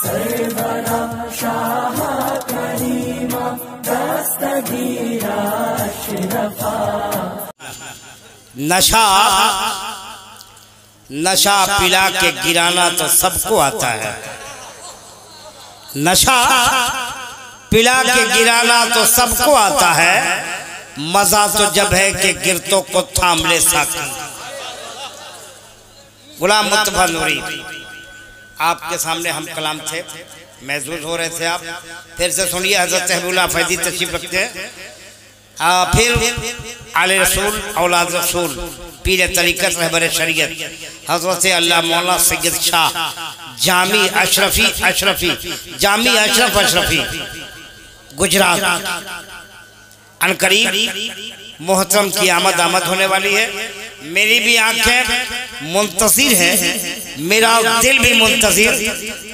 Karbala Shah करीमा दस्तगीरा अशरफा। नशा पिला के गिराना तो सबको आता है, नशा पिला के गिराना तो सबको आता है, मजा तो जब है कि गिरतों को थाम ले साकी। गुलाम मुस्तफा नूरी, आपके सामने हम कलाम थे, महसूस हो रहे थे आप। फिर से सुनिए, हजरत हबीबुल्लाह फैज़ी तशरीफ रखते हैं। फिर आले रसूल औलाद रसूल पीर तरीक़त रहबर शरीयत हजरत अल्लाह मौला सैयद शाह जामी अशरफी जामी अशरफी गुजरात अनकरीब मोहतरम की आमद होने वाली है। मेरी भी आंखें मुंतज़िर है, मेरा दिल भी मुंतज़िर,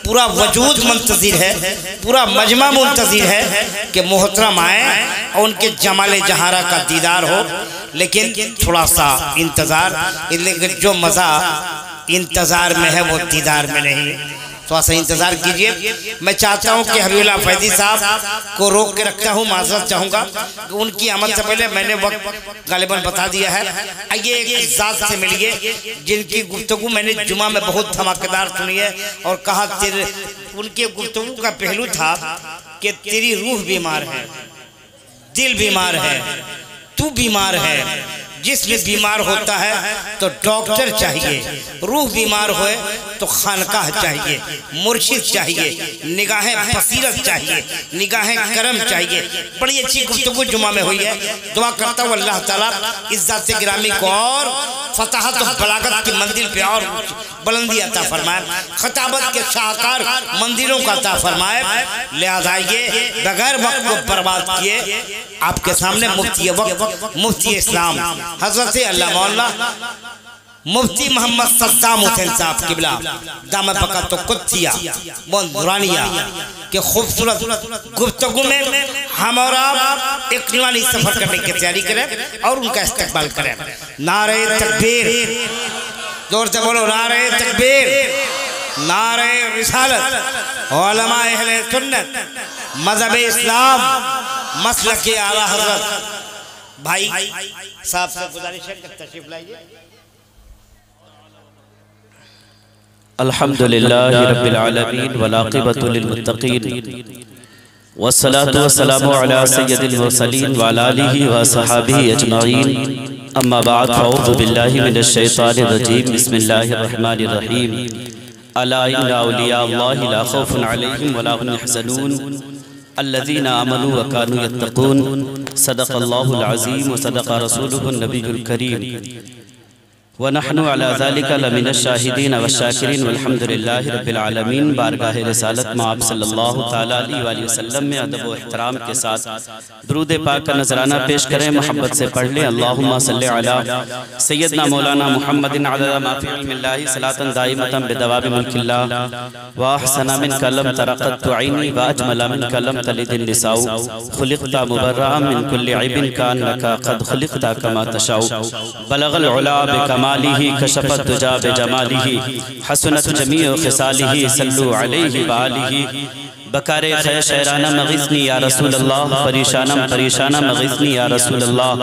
पूरा वजूद मुंतज़िर है, पूरा मजमा मुंतज़िर है कि मोहतरम आए और उनके जमाले जहारा का दीदार हो। लेकिन थोड़ा सा इंतज़ार, लेकिन जो मज़ा इंतज़ार में है वो दीदार में नहीं। थोड़ा सा इंतज़ार कीजिए। मैं चाहता हूँ कि हबीबुल्लाह फैज़ी साहब को रोक के रखता हूँ, माज़रत चाहूँगा कि उनकी आमद से पहले मैंने वक्त गालिबन बता दिया है। आइए एक ज़ात से मिलिए जिनकी गुफ्तगू मैंने जुमा में बहुत धमाकेदार सुनी है और कहा उनके गुफ्तगू का पहलू था कि तेरी रूह बीमार है, दिल बीमार है, तू बीमार है। जिस्म बीमार होता है तो डॉक्टर चाहिए, रूह बीमार होए तो खानकाह चाहिए, मुर्शिद चाहिए, निगाहें बसीरत चाहिए, निगाहें करम चाहिए। बड़ी अच्छी गुफ्तगू जुमा में हुई है। दुआ करता हूँ अल्लाह ताला इज्जत गिरामी को और फताहत और बलागत की मंजिल पे और बुलंदी अता फरमाए, खताबत के शाहकार मंदिरों का अता फरमाए। लिहाजा ये बगैर वक्त को बर्बाद किए आपके सामने मुफ्ती वक्त, मुफ्ती इस्लाम हजरत अल्लाह मौला मुफ्ती मोहम्मद सद्दाम हुसैन साहब किबला दामद बका तो कुतिया बहुत दुरानिया के खूबसूरत गुफ्तगू में हम और आप एक नुरानी सफर करने की तैयारी करें और उनका इस्तकबाल करें। नारे तकबीर, जोर से बोलो नारे तकबीर, नारे रिसालत, उलमा अहले सुन्नत, मज़हब इस्लाम, मसलक आला हज़रत। भाई साहब से गुजारिश है कि तशरीफ लाइए। अल्हम्दुलिल्लाहि रब्बिल आलमीन वल आक़िबतु लिल मुत्तक़ीन वस्सलातु वस्सलामु अला सय्यदिल मुरसलीन व अला आलिहि व अस्हाबिहि अजमईन। अम्मा बाद फ़अऊज़ु बिल्लाहि मिनश शैतानिर रजीम। बिस्मिल्लाहिर रहमानिर रहीम। अला इन्ना औलिया अल्लाहि ला खौफुन अलैहिम व ला हुम यहज़नून अल्लज़ीना आमनू व कानू यत्तक़ून। सदक़ल्लाहुल अज़ीम व सदक़ रसूलुहुन नबियुल करीम व नहनु अला ज़ालिका लमिनश शाहिदीन व शाकिरीन वल्हम्दुलिल्लाहि रब्बिल आलमीन। बारगाह रिसालत में आप सल्लल्लाहु तआला अलैहि वसल्लम में अदब व एहतराम के साथ दुरूद पाक का नजराना पेश करें। मोहब्बत से पढ़ लें अल्लाहुम्मा सल्लि अला सय्यदना मौलाना मुहम्मदिन अदद मा फ़ी इल्मिल्लाहि सलातन दाइमतन बिदवाबि मुल्किल्लाह व अहसना मिन कलम तरक़त ऐनी व अजमल मिन कलम तलिदिन निसाउ खुलिक़ता मुबर्रअन मिन कुल्लि ऐबिन कान्नका क़द खुलिक़ता कमा तशाउ बलगल उला बिकमालिही कशफत दुजा बिजमालिही हसनत जमीउ खिसालिही सल्लु अलैहि व आलिही बकारे खै शहराना मग़िज़नी या रसूल अल्लाह परेशाना मग़िज़नी या रसूल अल्लाह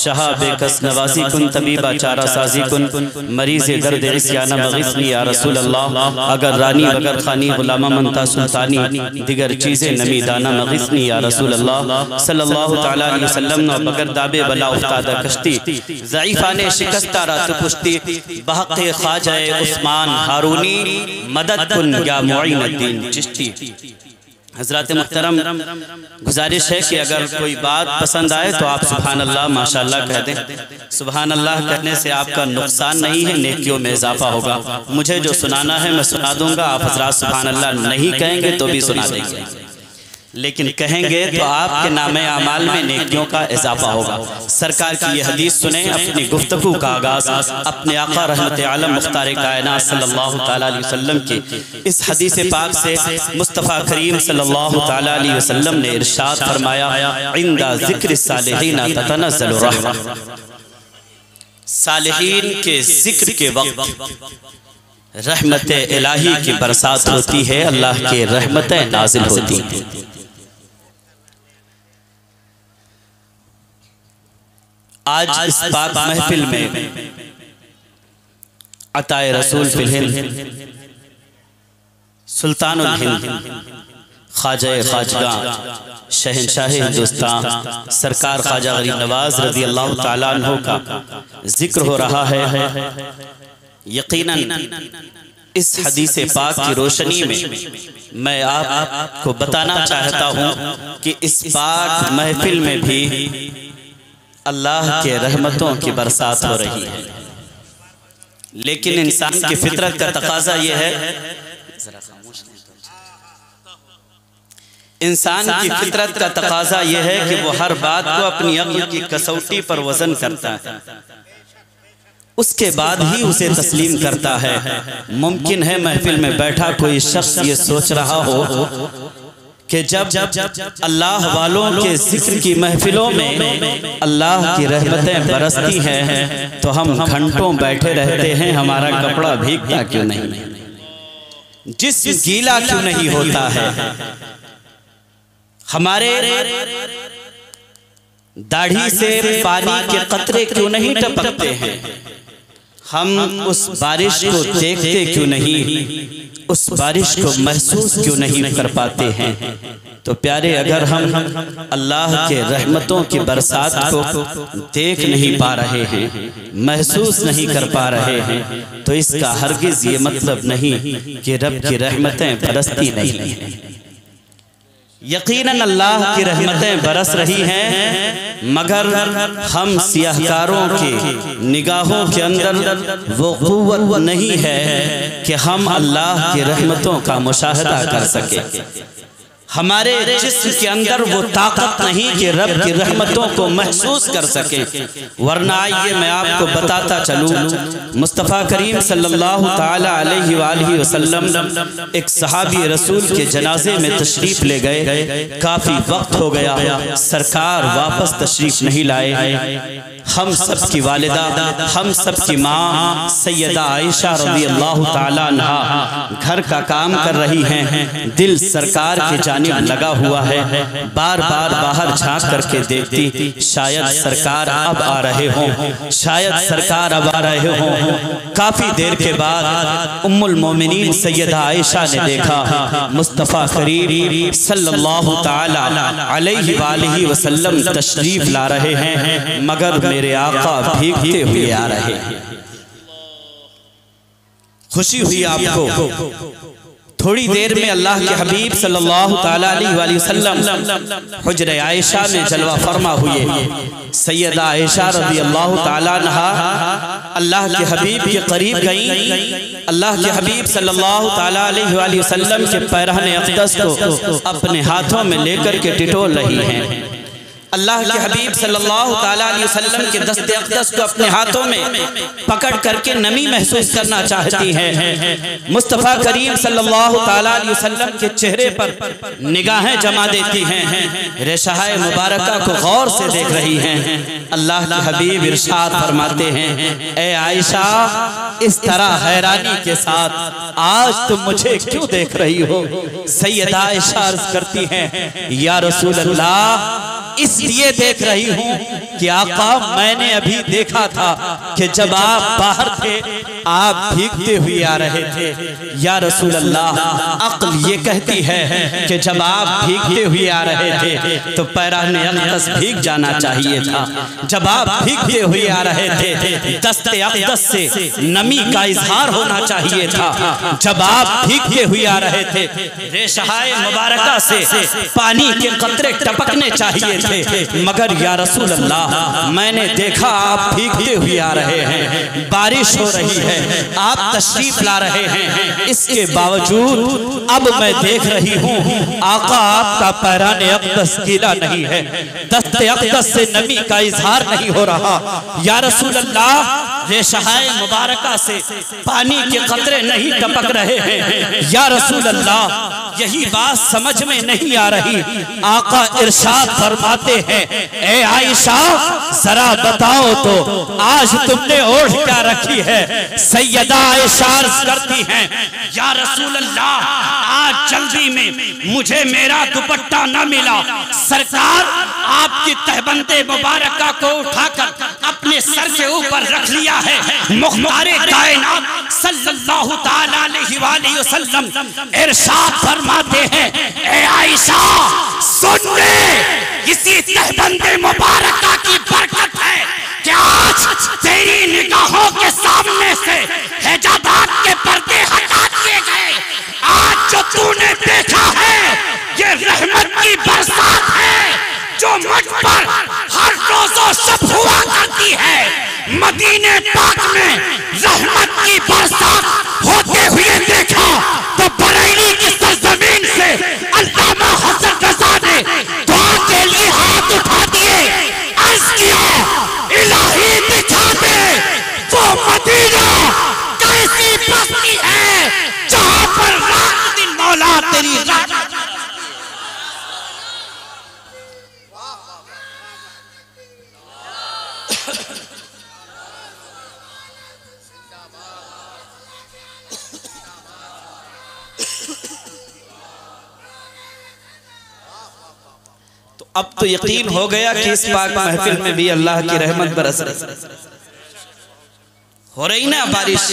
शहा बेकस नवाज़ी कुन तबीबा चारा साजी कुन मरीज़ दर्द इस्याना मग़िज़नी या रसूल अल्लाह अगर रानी बगर खानी गुलामा मनता सुल्तानी दिगर चीज़ें नमी दाना मग़िज़नी या रसूल अल्लाह सल्लल्लाहु तआला अलैहि वसल्लम बगर दाबे बला उफ्तादा कश्ती ज़ईफ़ाने शिकस्ता रात पुश्ती बहक़े ख्वाजाए उस्मान हारूनी मदद कुन या मुईनुद्दीन चिश्ती। हज़रात मुहतरम, गुजारिश है कि अगर कोई बात पसंद आए तो आप सुभान अल्लाह माशाअल्लाह कह दें। सुभान अल्लाह कहने से आपका नुकसान नहीं है, नेकियों में इजाफा होगा। मुझे जो सुनाना है मैं सुना दूंगा, आप हज़रात सुभान अल्लाह नहीं कहेंगे तो भी सुना देंगे, लेकिन कहेंगे तो आपके नामे आमाल में नेकियों का इजाफा होगा। सरकार की ये हदीस सुने। अपनी गुफ्तगू का आगाज़ अपने आका रहमत आलम मुख्तार कायनात सल्लल्लाहु तआला अलैहि वसल्लम की इस हदीस पाक से मुस्तफ़ा करीम सल्लल्लाहु तआला अलैहि वसल्लम ने इरशाद फरमाया, इंदा ज़िक्र सालिहीन ततनज़्ज़लु रहमा। सालिहीन के जिक्र के वक्त रहमत इलाही की बरसात होती है, अल्लाह के रहमतें नाजिल होती हैं। आज इस पाक महफिल में अताए रसूल फिल हिंद सुल्तानुल हिंद ख्वाजा खाजगा शहनशाह हिंदुस्तान सरकार ख्वाजा गरीब नवाज रज़ी अल्लाह ताला अन्हु का जिक्र हो रहा है। यकीनन इस हदीस पाक की रोशनी में मैं आपको बताना चाहता हूँ कि इस पाक महफिल में भी अल्लाह के रहमतों की बरसात हो रही है। लेकिन इंसान की फितरत का तकाजा यह है, इंसान की फितरत का तकाजा यह है कि वो हर बात को अपनी अक्ल की कसौटी पर वजन करता है, उसके बाद ही उसे तस्लीम करता है। मुमकिन है महफिल में बैठा कोई शख्स ये सोच रहा हो कि जब अल्लाह वालों के जिक्र की महफिलों में अल्लाह की रहमतें बरसती हैं तो हम घंटों बैठे रहते हैं, हमारा कपड़ा भीगता क्यों नहीं, जिस्म गीला क्यों नहीं होता है, हमारे दाढ़ी से पानी के कतरे क्यों नहीं टपकते हैं, हम उस बारिश को देखते क्यों नहीं, उस बारिश को महसूस क्यों नहीं कर पाते हैं। तो प्यारे, अगर हम अल्लाह के रहमतों की बरसात को देख नहीं पा रहे हैं, महसूस नहीं कर पा रहे हैं, तो इसका हरगिज ये मतलब नहीं कि रब की रहमतें बरसती नहीं हैं। यकीनन अल्लाह की रहमतें बरस रही हैं, मगर हम सियाहकारों की निगाहों के अंदर वो क़ुव्वत नहीं है कि हम अल्लाह की रहमतों का मुशाहदा कर सके। हमारे जिस्म के अंदर वो ताकत नहीं कि रब की रहमतों को महसूस कर सके। वरना आइए मैं आपको बताता चलूं, मुस्तफ़ा करीम सल्लल्लाहु ताला अलैहि वसल्लम एक सहाबी रसूल के जनाजे में तशरीफ ले गए। काफी वक्त हो गया, सरकार वापस तशरीफ नहीं लाए। हम सब की वालिदा, हम सब की माँ सैयदा आयशा रज़ी अल्लाह ताला अन्हा घर का काम कर रही हैं। दिल सरकार के जानिब लगा हुआ है, बार बार बाहर झांक करके देखती, शायद सरकार अब आ रहे हों, शायद सरकार अब आ रहे हों। काफी देर के बाद उम्मुल मोमिनीन सैयदा आयशा ने देखा मुस्तफ़ा करीम सल्लल्लाहु ताला अलैहि वसल्लम तशरीफ ला रहे हैं, मगर मेरे आका भीगते हुए आ रहे हैं। खुशी हुई आपको। थोड़ी देर में अल्लाह के हबीब सल्लल्लाहु ताला अलैहि वसल्लम हुजरे आयशा में जलवा फरमा हुए। सैयदा आयशा रज़ी अल्लाह ताला अन्हा अल्लाह के हबीब के करीब गईं। अल्लाह के हबीब सल्लल्लाहु ताला अलैहि वसल्लम के पैरहने अक़दस को अपने हाथों में लेकर के टिटोल रही हैं। अल्लाह के हबीब सल्लल्लाहु ताला अलैहि वसल्लम के दस्ते अक़दस को अपने हाथों में पकड़ करके नमी महसूस करना चाहती हैं। मुस्तफ़ा करीम सल्लल्लाहु ताला अलैहि वसल्लम के चेहरे पर निगाहें जमा देती हैं, रेशहाए मुबारका को गौर से देख रही हैं। अल्लाह के हबीब इरशाद फरमाते हैं, ए आयशा, इस तरह हैरानी के साथ आज तुम मुझे क्यों देख रही हो? सैयदा आयशा अर्ज़ करती हैं, या रसूल अल्लाह, इसलिए देख रही हूँ कि आका, मैंने अभी देखा था कि जब आप बाहर थे आप भीगते हुए आ रहे थे। या रसूल अल्लाह, अक्ल ये कहती है कि जब आप भीगते हुए आ रहे थे तो पैराने अक़दस भीग जाना चाहिए था। जब आप भीगते हुए आ रहे थे दस्ते अक़दस से नमी का इजहार होना चाहिए था। जब आप भीगते हुए आ रहे थे रेशहाए मुबारका से पानी के कतरे टपकने चाहिए थे, मगर या रसूल अल्लाह, मैंने देखा आप भीगते हुए आ रहे हैं, बारिश हो रही है, आप तशरीफ ला रहे हैं, इसके बावजूद अब मैं देख रही हूँ आका आपका पैराने अक़दस गीला नहीं है, दस्ते अक़दस से नमी का इजहार नहीं हो रहा। या रसूल अल्लाह, रेशहाए मुबारका से पानी के कतरे नहीं टपक रहे हैं। या रसूल अल्लाह, यही बात समझ में नहीं आ रही। आका इरशाद फरमाते हैं, ए आयशा जरा बताओ तो आज तुमने ओढ़ क्या रखी है। सैयदा आयशा करती हैं, या रसूल अल्लाह आज जल्दी में मुझे मेरा दुपट्टा न मिला। सरकार आपकी तहबंदे मुबारका को उठाकर अपने सर के ऊपर रख लिया है। मुख्तारे कायनात सल्लल्लाहु ताला अलैहि वसल्लम इरशाद फरमाते हैं, ए आयशा सुन ले, इसी तहबंदे मुबारका की बरकत है कि आज तेरी निगाहों के सामने से हिजाबात के पर्दे हटा दिए गए। आज जो तूने देखा है ये रहमत की बरसात है जो मुझ पर हर रोज़ो शब हुआ करती है। मदीने पाक में रहमत की बरसात होते हुए देखा तो बरेली की सरजमीन से अल्लामा हसन रज़ा ने दुआ के लिए हाथ उठा दिए, अर्ज़ किया इलाही दिखा दे वो मदीना कैसी बस्ती है जहां पर रात दिन मौला तेरी रहमत। तो अब तो यकीन हो गया कि इस पाक महफिल में भी अल्लाह की रहमत बरस रही हो रही ना बारिश।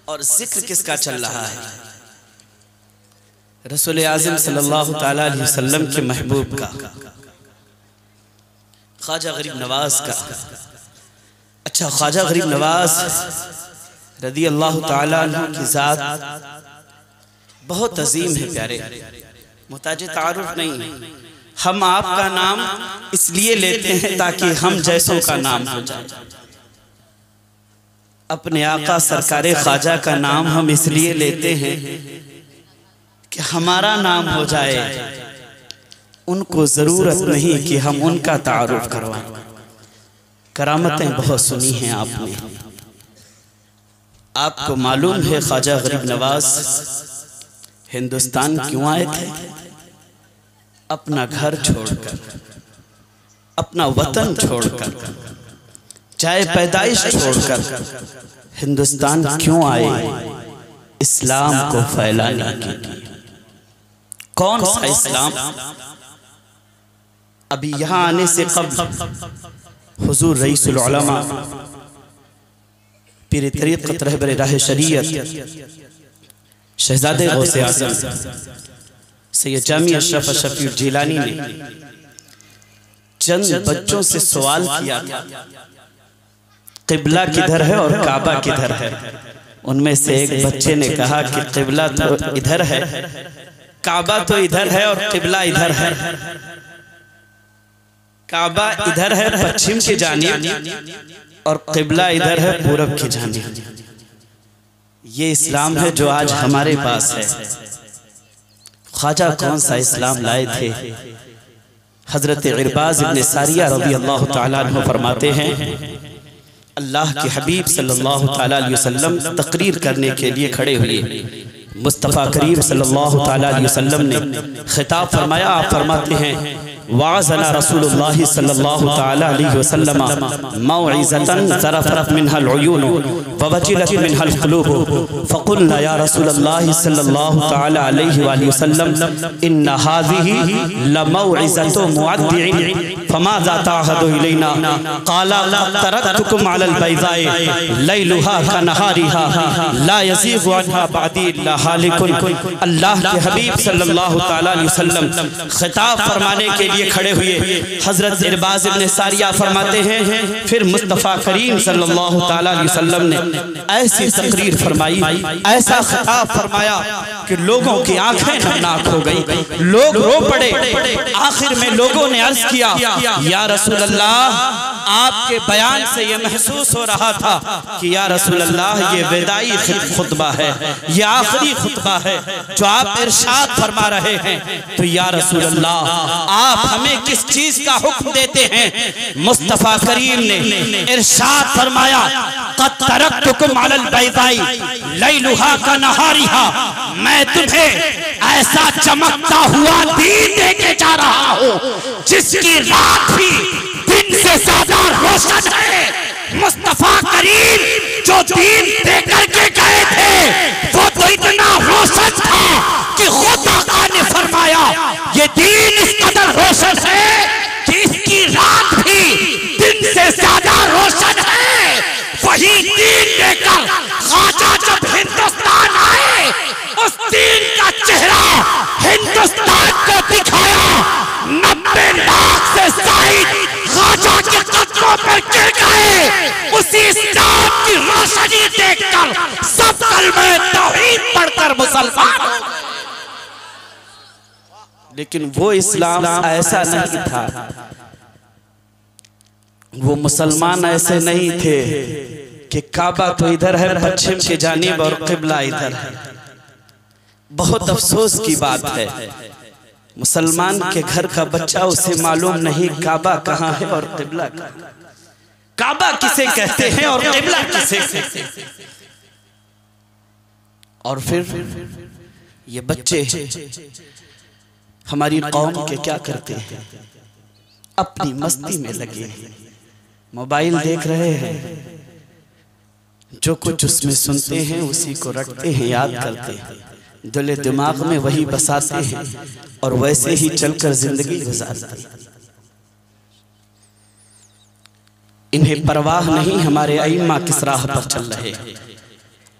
और जिक्र किसका चल रहा है? रसूल आज़म सल्लल्लाहु ताला अलैहि वसल्लम के महबूब का, ख्वाजा गरीब नवाज का। अच्छा, ख्वाजा गरीब नवाज रदी अल्लाह ताला अन्हु की ज़ात बहुत अजीम है प्यारे, मुहताज तारुफ नहीं। हम आपका नाम इसलिए लेते हैं ताकि हम जैसों का नाम हो जाए। अपने आका सरकारे ख्वाजा का नाम हम इसलिए लेते हैं कि हमारा नाम हो जाए। उनको जरूरत नहीं कि हम उनका तारुफ करवाएं। करामतें बहुत सुनी हैं आपने। आपको मालूम है ख्वाजा गरीब नवाज हिंदुस्तान क्यों आए थे? अपना घर छोड़कर, अपना वतन छोड़कर, चाहे पैदाइश छोड़कर हिंदुस्तान क्यों आए? इस्लाम को फैलाने के लिए। कौन सा इस्लाम? अभी यहाँ आने से कब्ल हुजूर रईसुल उलमा पीर तरीक़त रहबर राह शरीयत शहजादे गौसे आज़म सैयद जामी अशरफ शफी जिलानी ने चंद बच्चों से सवाल किया था, क़िबला किधर है और काबा किधर है? उनमें से एक बच्चे ने कहा कि क़िबला तो इधर है, काबा तो इधर है और क़िबला इधर है। काबा इधर है पश्चिम की जानिब और क़िबला इधर है पूरब की जानिब। ये इस्लाम है जो आज हमारे पास है। ख्वाजा कौन सा इस्लाम लाए थे? हजरत इरबाज इब्न सारिया रज़ी अल्लाह ताला अन्हु फरमाते हैं, अल्लाह के हबीब सल्लल्लाहु ताला अलैहि वसल्लम तकरीर करने के लिए खड़े हुए। मुस्तफ़ा करीम सल्लल्लाहु ताला अलैहि वसल्लम ने खिताब फरमाया। आप फरमाते हैं, वाज़ना रसूलुल्लाह सल्लल्लाहु ताला अलैहि वसल्लम मौइज़तन ज़रफ़त मिनहल उयून व वजिलत मिनहल क़ुलूब फ़क़ुलना या रसूलल्लाह सल्लल्लाहु ताला अलैहि वसल्लम इन्न हाज़िही लमौइज़तु मुअद्दिइन फमाज़ा ताअहदु इलैना क़ाला तरक्तुकुम अलल बैज़ाए लैलुहा कनहारिहा ला यज़ीग़ु अन्हा बअदी इल्ला हालिकुन। अल्लाह के हबीब सल्लल्लाहु ताला अलैहि वसल्लम खिताब फरमाने के लिए खड़े हुए। हजरत इरबाज इब्न सारिया फरमाते हैं, फिर मुस्तफ़ा करीम सल्लल्लाहु ताला अलैहि वसल्लम ने ऐसी तकरीर फरमाई, ऐसा खिताब फरमाया कि लोगों की आंखें नमनाक हो गई, लोग रो पड़े। आखिर में लोगों ने अर्ज किया, या रसूल अल्लाह, आपके बयान से ये महसूस हो रहा था कि या रसूल अल्लाह ये विदाई खुतबा है, ये आखिरी खुतबा है जो आप इरशाद फरमा रहे हैं। तो या रसूल अल्लाह, आप हमें किस चीज का हुक्म देते हैं? मुस्तफा करीम ने इरशाद फरमाया, क़द तरक्तुकुम अलल बैज़ाई लैलुहा का नहारिहा, मैं तुम्हें ऐसा चमकता हुआ दीन देके जा रहा हूँ जिसकी रात भी दिन से ज्यादा रोशन है। मुस्तफा करीम जो दीन देकर के गए थे वो तो इतना रोशन था कि खुद आका ने फरमाया ये दीन इस कदर रोशन है कि इसकी रात भी दिन से ज्यादा रोशन है। वही दीन लेकर ख्वाजा जब हिंदुस्तान आए, उस दीन का चेहरा हिंदुस्तान को दिखाया। 90 लाख से ज्यादा ख्वाजा के कदमों पर गिर गए। उसी इस्लाम की रोशनी देखकर सब कलमे तौहीद पढ़कर मुसलमान हो गए। लेकिन वो इस्लाम ऐसा नहीं था, वो मुसलमान ऐसे नहीं थे कि काबा तो इधर है पश्चिम की जानिब और किबला इधर है। बहुत अफसोस की बात है, मुसलमान के घर का बच्चा उसे मालूम नहीं काबा कहाँ है और किबला कहाँ है, काबा किसे कहते हैं और किबला किसे कहते हैं। और फिर ये बच्चे हमारी कौम के क्या करते हैं? अपनी मस्ती में लगे हैं, मोबाइल देख रहे हैं, जो कुछ उसमें सुनते हैं उसी को रटते हैं, याद करते हैं, दिल दिमाग में वही बसाते हैं और वैसे ही चलकर जिंदगी गुजारते हैं। इन्हें परवाह नहीं हमारे अइम्मा किस राह पर चल रहे हैं।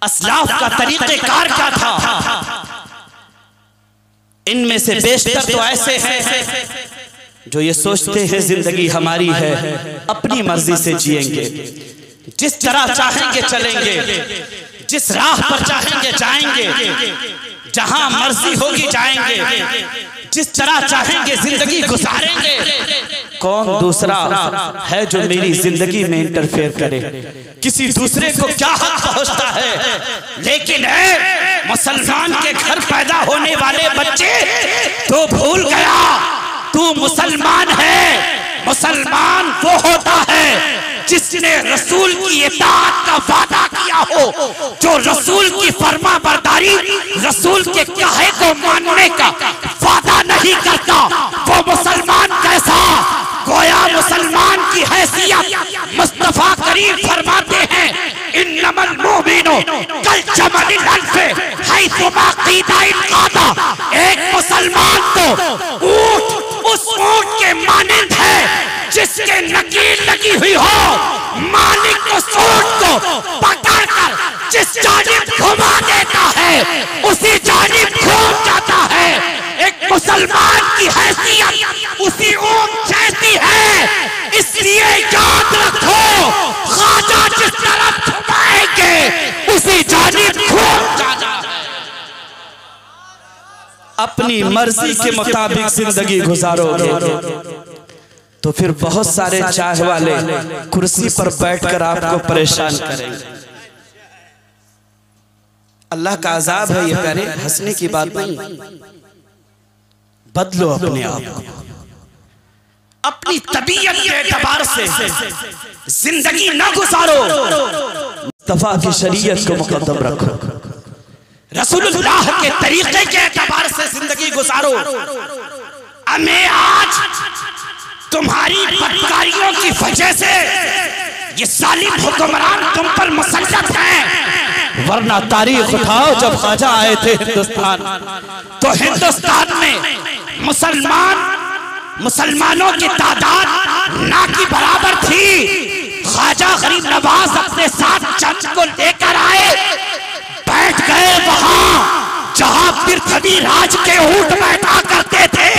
अस्लाफ का तरीक़ेकार क्या था? इनमें से बेशतर तो ऐसे हैं जो ये सोचते हैं जिंदगी हमारी है, अपनी मर्जी से जिएंगे, जिस तरह चाहेंगे चलेंगे, जिस राह पर चाहेंगे जाएंगे, जहां मर्जी होगी जाएंगे, जिस तरह चाहेंगे जिंदगी गुजारेंगे। कौन दूसरा है जो मेरी जिंदगी में इंटरफेयर करे? किसी दूसरे को क्या हक पहुंचता है? लेकिन है मुसलमान के घर पैदा होने वाले बच्चे तो भूल गया तू मुसलमान है। मुसलमान वो होता है जिसने रसूल की इताअत का वादा किया हो, जो रसूल की फरमा बरदारी, रसूल के कहे को मानने का वादा नहीं करता। वो मुसलमान कैसा? गोया मुसलमान की हैसियत मुस्तफा करीम फरमाते हैं, इन्नमल मोमिनो कल जमलिल अल्फे हैसुमा क़ीदा इनक़ादा। एक मुसलमान तो ऊंट उस ऊंट के मानिंद है जिसके नकील लगी हुई हो, मालिक उस ऊंट को पकड़कर जिस जानिब घुमा देता है उसी जानिब घूम जाता है। एक मुसलमान की हैसियत उसी ऊंट जैसी है। इसलिए याद रखो, ख्वाजा जिस तरफ घुमाएंगे उसी जानिब घूम जाना है। अपनी मर्जी के मुताबिक जिंदगी गुजारोगे तो फिर बहुत सारे चाह वाले कुर्सी पर बैठकर आपको परेशान करेंगे। अल्लाह का अजाब है ये प्यारे, हंसने की बात नहीं। बदलो अपने आप को, अपनी तबीयत के एतबार से जिंदगी न गुजारो, मुस्तफा की शरीयत को मुकद्दम रखो, रसूलुल्लाह के तरीके के एतबार से जिंदगी गुजारो। हमें आज तुम्हारी बदकारियों की वजह से ये जालिम हुक्मरान तुम पर मुसल्लत हैं, वरना तारीख उठाओ जब ख्वाजा आए थे हिंदुस्तान तो हिंदुस्तान में मुसलमानों की तादाद ना की बराबर थी। ख्वाजा गरीब नवाज अपने साथ चंद को लेकर आए, बैठ गए वहां जहां पृथ्वी राज के ऊंट बैठा करते थे।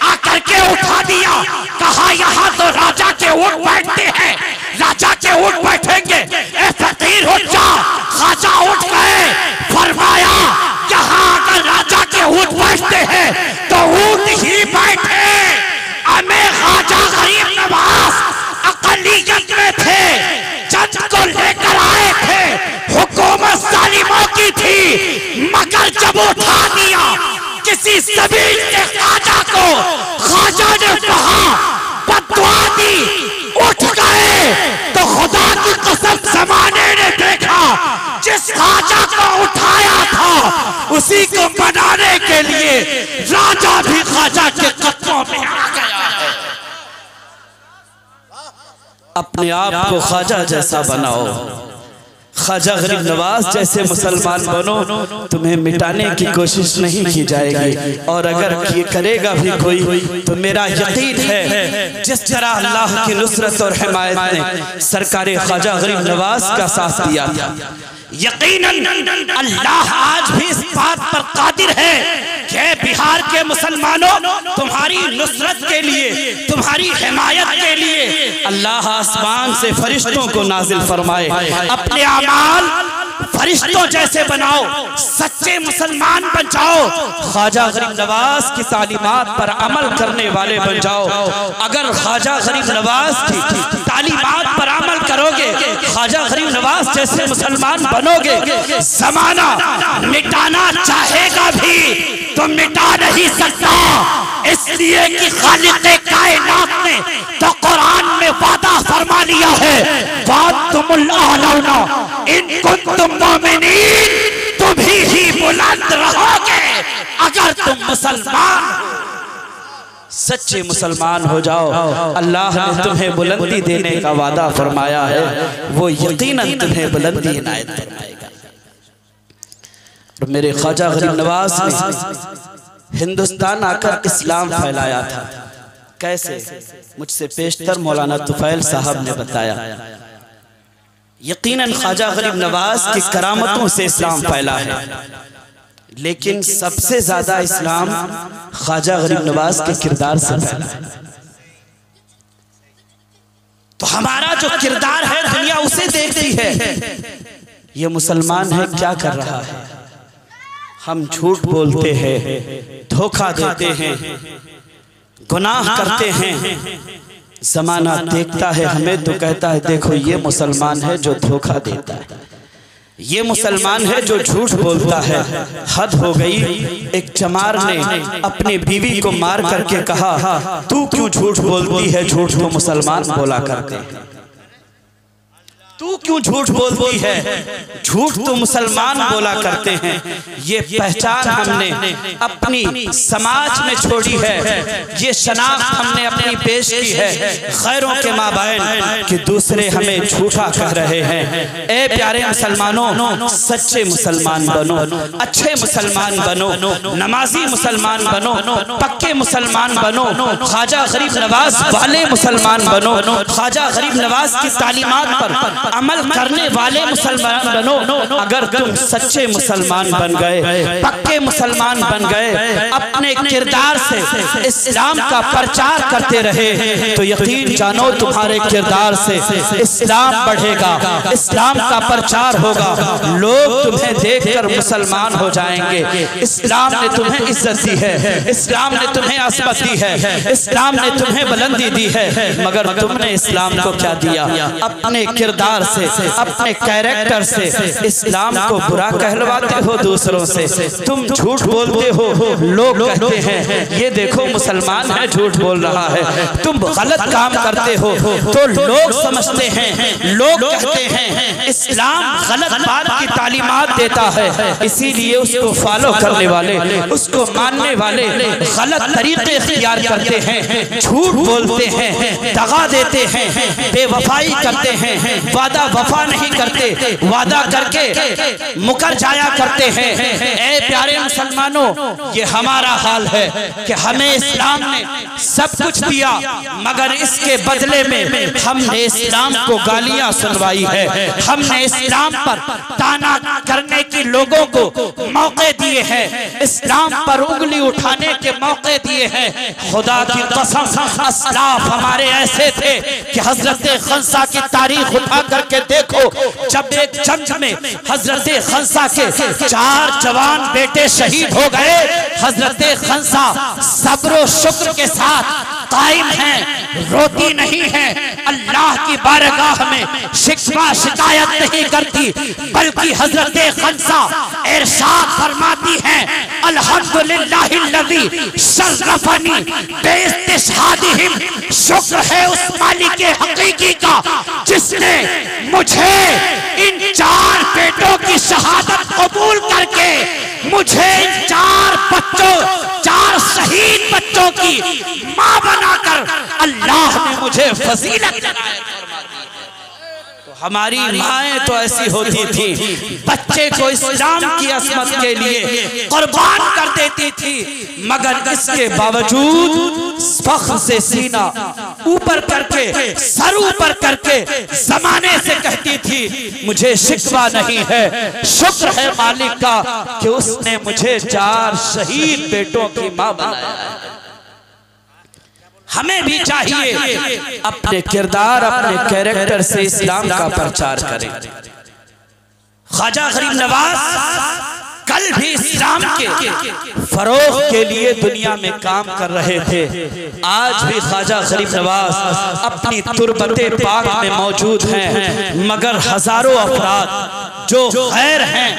आकर के उठा दिया, कहा यहाँ तो राजा के ऊंट बैठते हैं, राजा के ऊंट बैठेंगे, ए फकीर उठ जा। ख्वाजा उठ गए, फरमाया यहाँ अगर राजा के ऊंट बैठते हैं तो ऊंट ही बैठे। हमें ख्वाजा गरीब नवाज अक़लियत में थे, चंद को लेकर आए थे, हुकूमत जालिमों की थी, मगर जब उठा दिया किसी सबील के ख्वाजा को, ख्वाजा ने उसी को बनाने के लिए राजा भी ख्वाजा के कदमों में आ गया है। अपने आप को ख्वाजा जैसा बनाओ, ख्वाजा गरीब नवाज जैसे मुसलमान बनो, तुम्हें मिटाने की कोशिश नहीं की जाएगी। और अगर ये करेगा भी कोई तो मेरा यकीन है जिस तरह अल्लाह की नुसरत और हिमायत ने सरकार ख्वाजा गरीब नवाज का साथ दिया था, यकीनन अल्लाह आज भी इस बात पर कादिर है कि बिहार के मुसलमानों तुम्हारी नुसरत के लिए, तुम्हारी हिमायत के लिए अल्लाह आसमान से फरिश्तों को नाजिल फरमाए। अपने अमाल फरिश्तों जैसे बनाओ, सच्चे मुसलमान बन जाओ, ख्वाजा गरीब नवाज की तालीमात पर अमल करने वाले बन जाओ। अगर ख्वाजा गरीब नवाज की तालीमात पर अमल करोगे, ख्वाजा गरीब नवाज जैसे मुसलमान बनोगे, जमाना मिटाना चाहेगा भी तो मिटा नहीं सकता, इसलिए कि खालिक़े कायनात ने तो कुरान में वादा फरमा लिया है, वातुमुल आलौना इन कुंतुम मोमिनीन, तुम ही बुलंद रहोगे अगर तुम मुसलमान सच्चे मुसलमान हो जाओ। अल्लाह ने तुम्हें बुलंदी देने का वादा फरमाया है, वो यकीनन तुम्हें बुलंदी इनायत फरमाएगा। और मेरे ख्वाजा गरीब नवाज ने हिंदुस्तान आकर इस्लाम फैलाया था। कैसे? मुझसे पेशतर मौलाना तुफैल साहब ने बताया। यकीनन ख्वाजा गरीब नवाज की करामतों से इस्लाम फैला है, लेकिन सबसे ज्यादा इस्लाम ख्वाजा गरीब नवाज के किरदार से फैला है। तो हमारा जो किरदार है दुनिया उसे देखती है, ये मुसलमान है क्या कर रहा है। हम झूठ बोलते हैं, धोखा देते हैं, गुनाह करते हैं, जमाना देखता है हमें तो कहता है देखो ये मुसलमान है जो धोखा देता है, ये मुसलमान है जो झूठ बोलता है। हद हो गई। एक चमार ने अपनी बीवी को मार करके कहा तू क्यों झूठ बोलती है, झूठ तो मुसलमान बोला करते हैं, तू क्यों झूठ बोलती है, झूठ तो मुसलमान बोला करते हैं। ये पहचान हमने अपनी समाज में छोड़ी है, ये शनाख्त हमने अपनी पेश की है खैरों के माबैन कि दूसरे हमें झूठा कह रहे हैं। ए प्यारे मुसलमानों, सच्चे मुसलमान बनो, अच्छे मुसलमान बनो, नमाजी मुसलमान बनो, पक्के मुसलमान बनो, ख्वाजा गरीब नवाज वाले मुसलमान बनो, ख्वाजा गरीब नवाज की तालीमात पर अमल करने वाले मुसलमान बनो। अगर तुम सच्चे मुसलमान बन गए, पक्के मुसलमान बन गए, अपने किरदार से इस्लाम का प्रचार करते रहे तो यकीन जानो तुम्हारे किरदार से इस्लाम बढ़ेगा, इस्लाम का प्रचार होगा, लोग तुम्हें देखकर मुसलमान हो जाएंगे। इस्लाम ने तुम्हें इज्जत दी है, इस्लाम ने तुम्हें असमत दी है, इस्लाम ने तुम्हें बुलंदी दी है, मगर तुमने इस्लाम को क्या दिया? अपने किरदार से, अपने कैरेक्टर से इस्लाम को बुरा कहलवाते हो दूसरों से। तुम झूठ बोलते हो, लोग कहते हैं ये देखो मुसलमान है झूठ बोल रहा है। तुम गलत काम करते हो तो लोग समझते हैं, लोग कहते हैं इस्लाम गलत बात की तालीमात देता है, इसीलिए उसको फॉलो करने वाले, उसको मानने वाले गलत तरीके इख्तियार करते हैं, झूठ बोलते हैं, दगा देते हैं, बेवफाई करते हैं, वादा वफा नहीं करते, वादा करके मुकर जाया करते हैं। ए प्यारे मुसलमानों, ये हमारा हाल है कि हमें इस्लाम ने सब कुछ दिया, मगर इसके बदले में हमने इस्लाम को गालियां सुनवाई है, हमने इस्लाम पर ताना करने की लोगों को मौके दिए हैं, इस्लाम पर उंगली उठाने के मौके दिए हैं। खुदा की कसम अस्लाफ हमारे ऐसे थे कि हजरत खंसा की तारीख उठा करके देखो, जब एक जंग में हजरत खंसा के 4 जवान बेटे शहीद हो गए, हजरत खंसा सब्र शुक्र के साथ कायम है, रोती नहीं है, अल्लाह की बारगाह में शिकवा शिकायत नहीं करती, बल्कि हजरत खंसा इरशाद फरमाती है अल्हम्दुलिल्लाहिल्लज़ी शर्रफनी बेइस्तिशहादिहिम, शुक्र है उस मालिक हकीकी का जिसने मुझे इन 4 बेटों की शहादत कबूल करके मुझे 4 बच्चों, 4 शहीद बच्चों की माँ बनाकर अल्लाह ने मुझे फजीलत इनायत फरमा दी। हमारी माएँ तो ऐसी होती थी, बच्चे को इस्लाम की असमत के लिए कुर्बान कर देती थी, मगर इसके बावजूद फख्र से सीना ऊपर करके, सर ऊपर करके जमाने से कहती थी मुझे शिकवा नहीं है, शुक्र है मालिक का कि उसने मुझे 4 शहीद बेटों की माँ बनाया है। हमें भी चाहिए अपने किरदार, अपने कैरेक्टर से इस्लाम का प्रचार करें। ख्वाजा गरीब नवाज कल भी इस्लाम के फरोग के लिए दुनिया में काम कर रहे थे। आज भी ख्वाजा गरीब नवाज अपनी तुरबते पाक में मौजूद हैं, मगर हजारों अफराद जो गैर हैं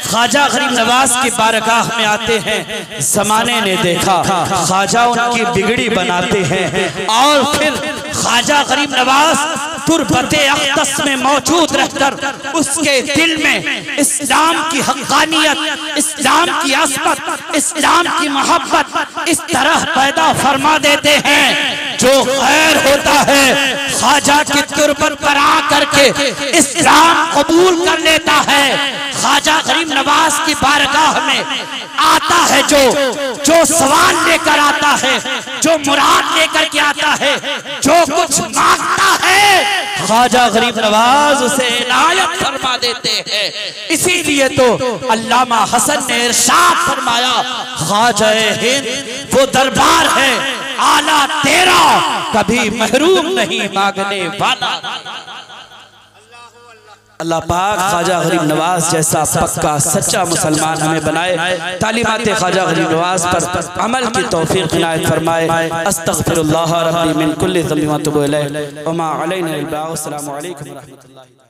ख्वाजा गरीब नवाज की बारगाह में आते हैं। जमाने ने देखा ख्वाजा उनकी बिगड़ी बनाते हैं और फिर ख्वाजा गरीब नवाज तुरबते अक़दस में मौजूद रहकर उसके दिल में इस्लाम की हक़ानियत, इस्लाम की असमत, इस्लाम की मोहब्बत इस तरह पैदा फरमा देते हैं। जो गैर होता है ख्वाजा की तुरबत पर आ करके इस्लाम कबूल कर लेता है। ख्वाजा गरीब नवाज की बारगाह में आता है जो सवाल लेकर आता है, जो मुराद लेकर के आता है, जो कुछ मांगता है ख्वाजा गरीब नवाज उसे इनायत फरमा देते हैं। इसीलिए तो अल्लामा हसन ने इरशाद फरमाया ख्वाजा हिंद वो दरबार है आला तेरा, कभी महरूम नहीं मांगने वाला। अल्लाह पाक ख्वाजा गरीब नवाज जैसा पक्का सच्चा मुसलमान हमें बनाए। तालीमात ख्वाजा गरीब नवाज पर अमल की तौफीक इनायत फरमाए। अस्तगफिरुल्लाह रब्बी मिन कुल्ली ज़ंबि व अतूबु इलैह व मा अलैना इल्ला। अस्सलामु अलैकुम व रहमतुल्लाहि।